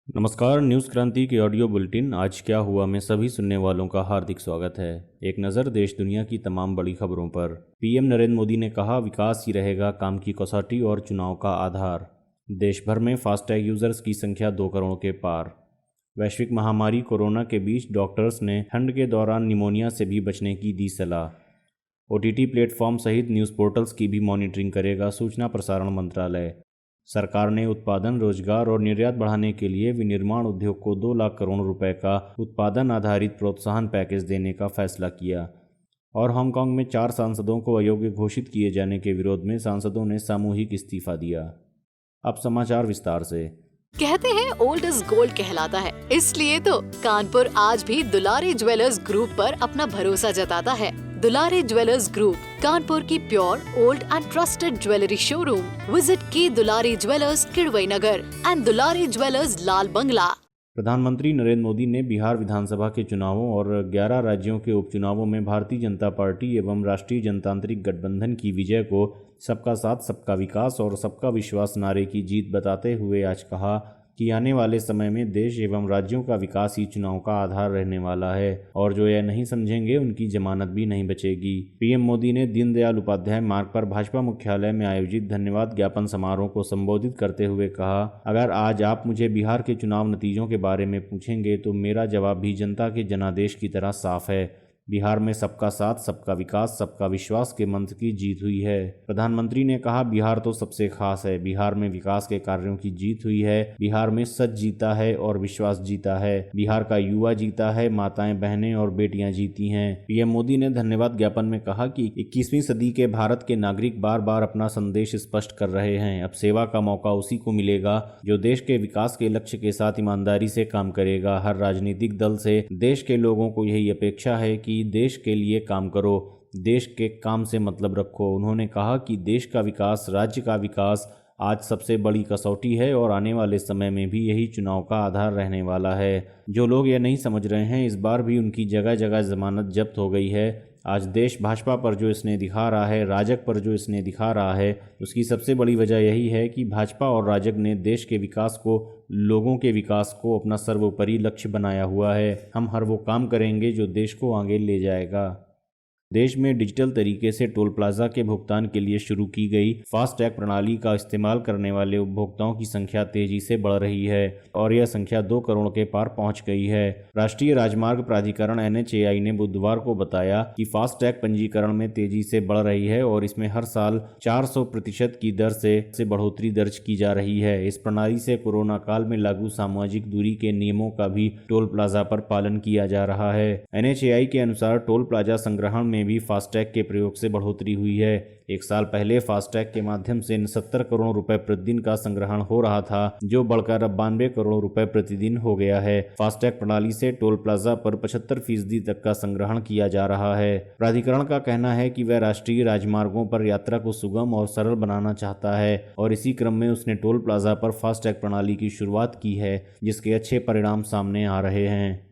नमस्कार। न्यूज़ क्रांति के ऑडियो बुलेटिन आज क्या हुआ में सभी सुनने वालों का हार्दिक स्वागत है। एक नज़र देश दुनिया की तमाम बड़ी खबरों पर। पीएम नरेंद्र मोदी ने कहा, विकास ही रहेगा काम की कसौटी और चुनाव का आधार। देश भर में फास्टैग यूजर्स की संख्या 2 करोड़ के पार। वैश्विक महामारी कोरोना के बीच डॉक्टर्स ने ठंड के दौरान निमोनिया से भी बचने की दी सलाह। ओटीटी प्लेटफॉर्म सहित न्यूज़ पोर्टल्स की भी मॉनिटरिंग करेगा सूचना प्रसारण मंत्रालय। सरकार ने उत्पादन, रोजगार और निर्यात बढ़ाने के लिए विनिर्माण उद्योग को 2 लाख करोड़ रुपए का उत्पादन आधारित प्रोत्साहन पैकेज देने का फैसला किया। और हांगकांग में 4 सांसदों को अयोग्य घोषित किए जाने के विरोध में सांसदों ने सामूहिक इस्तीफा दिया। अब समाचार विस्तार से। कहते हैं ओल्ड इज गोल्ड कहलाता है, इसलिए तो कानपुर आज भी दुलारी ज्वेलर्स ग्रुप पर अपना भरोसा जताता है। दुलारी ज्वेलर्स ग्रुप, कानपुर की pure, old and trusted jewellery showroom. Visit की Dulari jewellers, Kidwai Nagar and Dulari jewellers, Lal Bangla. प्रधानमंत्री नरेंद्र मोदी ने बिहार विधानसभा के चुनावों और 11 राज्यों के उपचुनावों में भारतीय जनता पार्टी एवं राष्ट्रीय जनतांत्रिक गठबंधन की विजय को सबका साथ, सबका विकास और सबका विश्वास नारे की जीत बताते हुए आज कहा कि आने वाले समय में देश एवं राज्यों का विकास ही चुनाव का आधार रहने वाला है और जो यह नहीं समझेंगे उनकी जमानत भी नहीं बचेगी। पीएम मोदी ने दीनदयाल उपाध्याय मार्ग पर भाजपा मुख्यालय में आयोजित धन्यवाद ज्ञापन समारोह को संबोधित करते हुए कहा, अगर आज आप मुझे बिहार के चुनाव नतीजों के बारे में पूछेंगे तो मेरा जवाब भी जनता के जनादेश की तरह साफ है। बिहार में सबका साथ, सबका विकास, सबका विश्वास के मंत्र की जीत हुई है। प्रधानमंत्री ने कहा, बिहार तो सबसे खास है। बिहार में विकास के कार्यों की जीत हुई है। बिहार में सच जीता है और विश्वास जीता है। बिहार का युवा जीता है, माताएं, बहनें और बेटियां जीती हैं। पीएम मोदी ने धन्यवाद ज्ञापन में कहा कि 21वीं सदी के भारत के नागरिक बार बार अपना संदेश स्पष्ट कर रहे हैं। अब सेवा का मौका उसी को मिलेगा जो देश के विकास के लक्ष्य के साथ ईमानदारी से काम करेगा। हर राजनीतिक दल से देश के लोगों को यही अपेक्षा है कि देश के लिए काम करो, देश के काम से मतलब रखो। उन्होंने कहा कि देश का विकास, राज्य का विकास आज सबसे बड़ी कसौटी है और आने वाले समय में भी यही चुनाव का आधार रहने वाला है। जो लोग यह नहीं समझ रहे हैं, इस बार भी उनकी जगह जगह जमानत जब्त हो गई है। आज देश भाजपा पर जो स्नेह दिखा रहा है, राजग पर जो स्नेह दिखा रहा है, उसकी सबसे बड़ी वजह यही है कि भाजपा और राजग ने देश के विकास को, लोगों के विकास को अपना सर्वोपरि लक्ष्य बनाया हुआ है। हम हर वो काम करेंगे जो देश को आगे ले जाएगा। देश में डिजिटल तरीके से टोल प्लाजा के भुगतान के लिए शुरू की गई फास्टैग प्रणाली का इस्तेमाल करने वाले उपभोक्ताओं की संख्या तेजी से बढ़ रही है और यह संख्या 2 करोड़ के पार पहुंच गई है। राष्ट्रीय राजमार्ग प्राधिकरण NHAI ने बुधवार को बताया कि फास्टैग पंजीकरण में तेजी से बढ़ रही है और इसमें हर साल 400% की दर से बढ़ोतरी दर्ज की जा रही है। इस प्रणाली से कोरोना काल में लागू सामाजिक दूरी के नियमों का भी टोल प्लाजा पर पालन किया जा रहा है। NHAI के अनुसार टोल प्लाजा संग्रहण में भी फास्टैग के प्रयोग से बढ़ोतरी हुई है। एक साल पहले फास्टैग के माध्यम से 70 करोड़ रुपए प्रतिदिन का संग्रहण हो रहा था, जो बढ़कर अब 92 करोड़ रुपए प्रतिदिन हो गया है। फास्टैग प्रणाली से टोल प्लाजा पर 75% तक का संग्रहण किया जा रहा है। प्राधिकरण का कहना है कि वह राष्ट्रीय राजमार्गों पर यात्रा को सुगम और सरल बनाना चाहता है और इसी क्रम में उसने टोल प्लाजा पर फास्टैग प्रणाली की शुरुआत की है, जिसके अच्छे परिणाम सामने आ रहे हैं।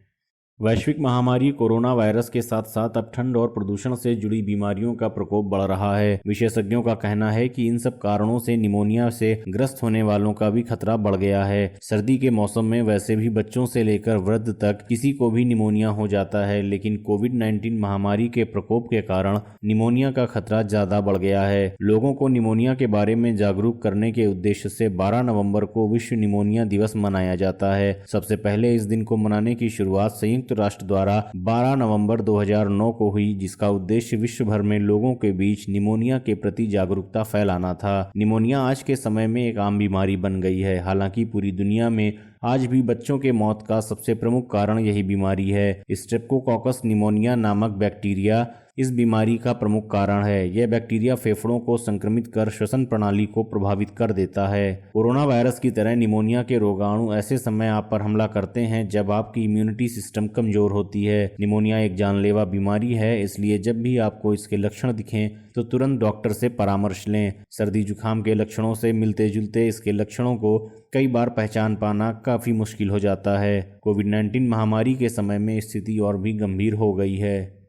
वैश्विक महामारी कोरोना वायरस के साथ साथ अब ठंड और प्रदूषण से जुड़ी बीमारियों का प्रकोप बढ़ रहा है। विशेषज्ञों का कहना है कि इन सब कारणों से निमोनिया से ग्रस्त होने वालों का भी खतरा बढ़ गया है। सर्दी के मौसम में वैसे भी बच्चों से लेकर वृद्ध तक किसी को भी निमोनिया हो जाता है, लेकिन कोविड-19 महामारी के प्रकोप के कारण निमोनिया का खतरा ज्यादा बढ़ गया है। लोगों को निमोनिया के बारे में जागरूक करने के उद्देश्य से 12 नवंबर को विश्व निमोनिया दिवस मनाया जाता है। सबसे पहले इस दिन को मनाने की शुरुआत संयुक्त राष्ट्र द्वारा 12 नवंबर 2009 को हुई, जिसका उद्देश्य विश्व भर में लोगों के बीच निमोनिया के प्रति जागरूकता फैलाना था। निमोनिया आज के समय में एक आम बीमारी बन गई है। हालांकि पूरी दुनिया में आज भी बच्चों के मौत का सबसे प्रमुख कारण यही बीमारी है। स्ट्रेप्टोकोकस निमोनिया नामक बैक्टीरिया इस बीमारी का प्रमुख कारण है। यह बैक्टीरिया फेफड़ों को संक्रमित कर श्वसन प्रणाली को प्रभावित कर देता है। कोरोना वायरस की तरह निमोनिया के रोगाणु ऐसे समय आप पर हमला करते हैं जब आपकी इम्यूनिटी सिस्टम कमजोर होती है। निमोनिया एक जानलेवा बीमारी है, इसलिए जब भी आपको इसके लक्षण दिखें तो तुरंत डॉक्टर से परामर्श लें। सर्दी जुकाम के लक्षणों से मिलते जुलते इसके लक्षणों को कई बार पहचान पाना काफ़ी मुश्किल हो जाता है। कोविड-19 महामारी के समय में स्थिति और भी गंभीर हो गई है।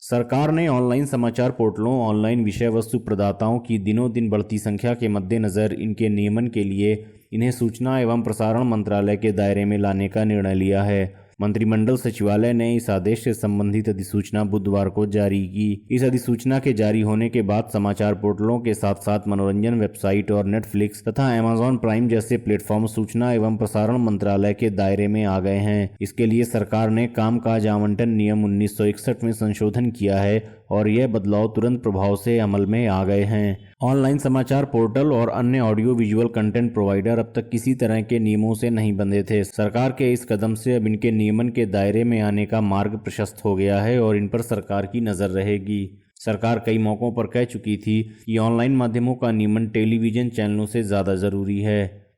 सरकार ने ऑनलाइन समाचार पोर्टलों, ऑनलाइन विषय वस्तु प्रदाताओं की दिनों दिन बढ़ती संख्या के मद्देनज़र इनके नियमन के लिए इन्हें सूचना एवं प्रसारण मंत्रालय के दायरे में लाने का निर्णय लिया है। मंत्रिमंडल सचिवालय ने इस आदेश से संबंधित अधिसूचना बुधवार को जारी की। इस अधिसूचना के जारी होने के बाद समाचार पोर्टलों के साथ साथ मनोरंजन वेबसाइट और नेटफ्लिक्स तथा अमेज़न प्राइम जैसे प्लेटफॉर्म सूचना एवं प्रसारण मंत्रालय के दायरे में आ गए हैं। इसके लिए सरकार ने कामकाज आवंटन नियम 1961 में संशोधन किया है और यह बदलाव तुरंत प्रभाव से अमल में आ गए हैं। ऑनलाइन समाचार पोर्टल और अन्य ऑडियो विजुअल कंटेंट प्रोवाइडर अब तक किसी तरह के नियमों से नहीं बंधे थे। सरकार के इस कदम से अब इनके नियमन के दायरे में आने का मार्ग प्रशस्त हो गया है और इन पर सरकार की नज़र रहेगी। सरकार कई मौकों पर कह चुकी थी कि ऑनलाइन माध्यमों का नियमन टेलीविजन चैनलों से ज़्यादा ज़रूरी है।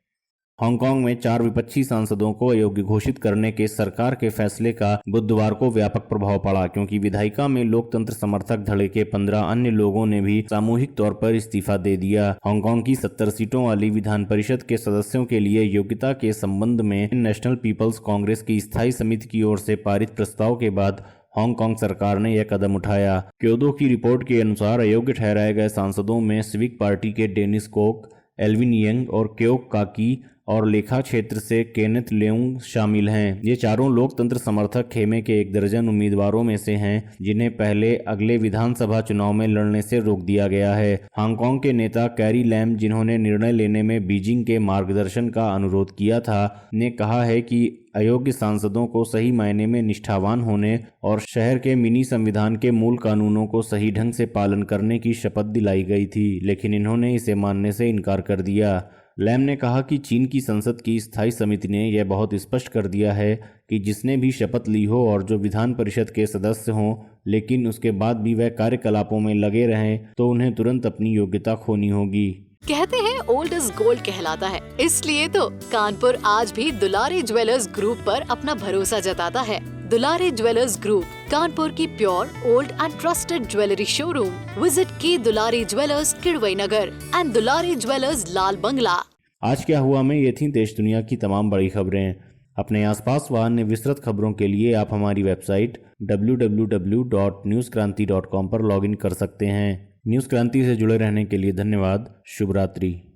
हांगकांग में 4 विपक्षी सांसदों को अयोग्य घोषित करने के सरकार के फैसले का बुधवार को व्यापक प्रभाव पड़ा, क्योंकि विधायिका में लोकतंत्र समर्थक धड़े के 15 अन्य लोगों ने भी सामूहिक तौर पर इस्तीफा दे दिया। हांगकांग की 70 सीटों वाली विधान परिषद के सदस्यों के लिए योग्यता के संबंध में नेशनल पीपल्स कांग्रेस की स्थायी समिति की ओर से पारित प्रस्ताव के बाद हांगकांग सरकार ने यह कदम उठाया। क्योदो की रिपोर्ट के अनुसार अयोग्य ठहराए गए सांसदों में सिविक पार्टी के डेनिस कोक, एल्विन यंग और क्योक काकी और लेखा क्षेत्र से केनेथ लेउंग शामिल हैं। ये चारों लोकतंत्र समर्थक खेमे के 1 दर्जन उम्मीदवारों में से हैं जिन्हें पहले अगले विधानसभा चुनाव में लड़ने से रोक दिया गया है। हांगकांग के नेता कैरी लैम, जिन्होंने निर्णय लेने में बीजिंग के मार्गदर्शन का अनुरोध किया था, ने कहा है कि अयोग्य सांसदों को सही मायने में निष्ठावान होने और शहर के मिनी संविधान के मूल कानूनों को सही ढंग से पालन करने की शपथ दिलाई गई थी, लेकिन इन्होंने इसे मानने से इनकार कर दिया। लैम ने कहा कि चीन की संसद की स्थायी समिति ने यह बहुत स्पष्ट कर दिया है कि जिसने भी शपथ ली हो और जो विधान परिषद के सदस्य हों लेकिन उसके बाद भी वह कार्यकलापों में लगे रहें तो उन्हें तुरंत अपनी योग्यता खोनी होगी। कहते हैं ओल्ड इज गोल्ड कहलाता है, इसलिए तो कानपुर आज भी दुलारी ज्वेलर्स ग्रुप पर अपना भरोसा जताता है। दुलारी ज्वेलर्स ग्रुप, कानपुर की pure old and trusted jewellery showroom. Visit की Dulari jewellers Kidwai Nagar and Dulari jewellers Lal Bangla. आज क्या हुआ में ये थी देश दुनिया की तमाम बड़ी खबरें। अपने आसपास व अन्य विस्तृत खबरों के लिए आप हमारी वेबसाइट www.newskranti.com पर लॉगिन कर सकते हैं। न्यूज़ क्रांति से जुड़े रहने के लिए धन्यवाद। शुभ रात्रि।